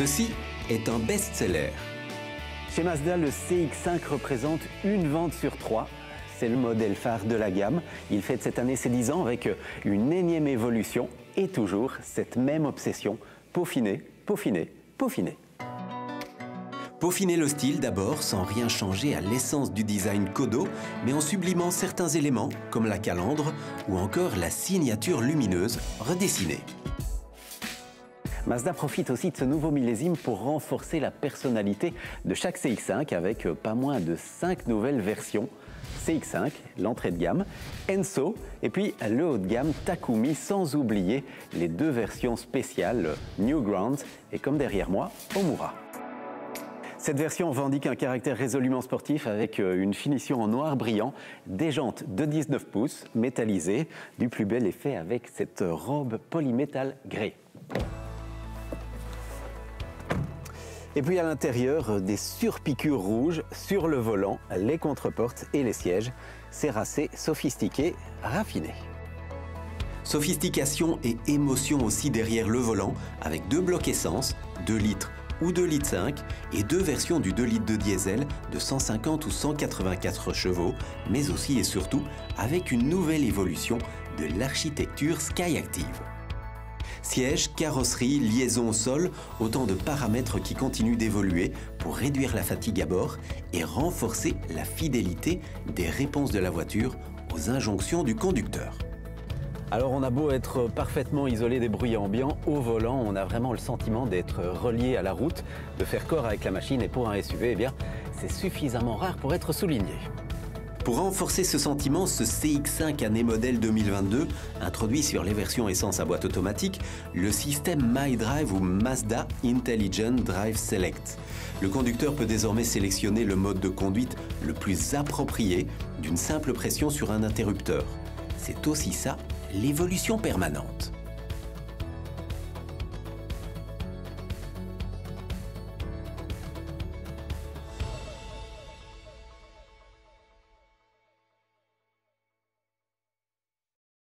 Ceci est un best-seller. Chez Mazda, le CX-5 représente une vente sur 3. C'est le modèle phare de la gamme. Il fête cette année ses 10 ans avec une énième évolution et toujours cette même obsession, peaufiner, peaufiner, peaufiner. Peaufiner le style d'abord sans rien changer à l'essence du design Kodo, mais en sublimant certains éléments comme la calandre ou encore la signature lumineuse redessinée. Mazda profite aussi de ce nouveau millésime pour renforcer la personnalité de chaque CX-5 avec pas moins de 5 nouvelles versions. CX-5, l'entrée de gamme, Enso et puis le haut de gamme Takumi, sans oublier les 2 versions spéciales Newgrounds et comme derrière moi, Omura. Cette version revendique un caractère résolument sportif avec une finition en noir brillant, des jantes de 19 pouces métallisées, du plus bel effet avec cette robe polymétal gris. Et puis à l'intérieur, des surpiqûres rouges sur le volant, les contreportes et les sièges. Serracé, sophistiqué, raffiné. Sophistication et émotion aussi derrière le volant, avec 2 blocs essence, 2 litres ou 2 litres 5 et 2 versions du 2 litres de diesel de 150 ou 184 chevaux, mais aussi et surtout avec une nouvelle évolution de l'architecture Skyactiv. Sièges, carrosserie, liaison au sol, autant de paramètres qui continuent d'évoluer pour réduire la fatigue à bord et renforcer la fidélité des réponses de la voiture aux injonctions du conducteur. Alors on a beau être parfaitement isolé des bruits ambiants, au volant on a vraiment le sentiment d'être relié à la route, de faire corps avec la machine et pour un SUV, eh bien, c'est suffisamment rare pour être souligné. Pour renforcer ce sentiment, ce CX-5 année modèle 2022 introduit sur les versions essence à boîte automatique le système MyDrive ou Mazda Intelligent Drive Select. Le conducteur peut désormais sélectionner le mode de conduite le plus approprié d'une simple pression sur un interrupteur. C'est aussi ça, l'évolution permanente.